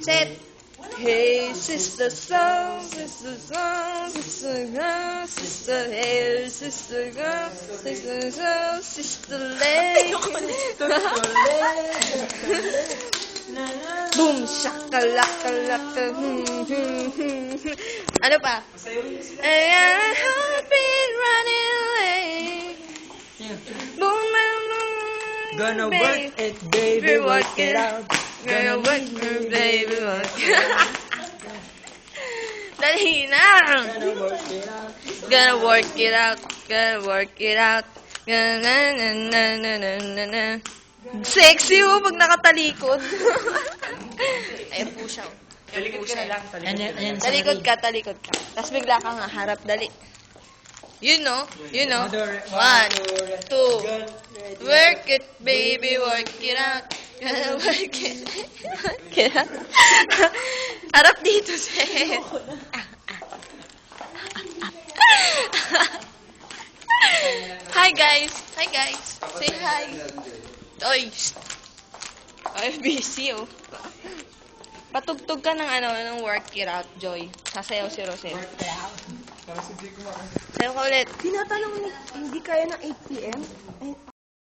Set. Hey, sister soul, sister soul, sister girl, sister hair, sister girl, sister soul, sister leg. Boom, shakalaka. Ano pa? I got a heartbeat running away. Boom, boom, boom. Gonna work it, baby, work it out. Gonna work it, baby, work it out. Dali na! Gonna work it out. Gonna work it out. Gonna work it out. Na. Sexy mo pag nakatalikod. Ayan po siya. Ayan po siya. Talikod ka. Tapos bigla kang harap. Dali. You know. 1, 2. Work it, baby, work it out. Gonna work it. Work it out. Harap dito, Seth. Hi, guys. Say hi. Oy. Ay, busy, oh. Patugtog ka ng work it out, Joy. Sasayaw si Rosel. Work it out. Para si Jake Sayaw ka ulit. Tinatanong ni, hindi kaya ng 8 p.m.?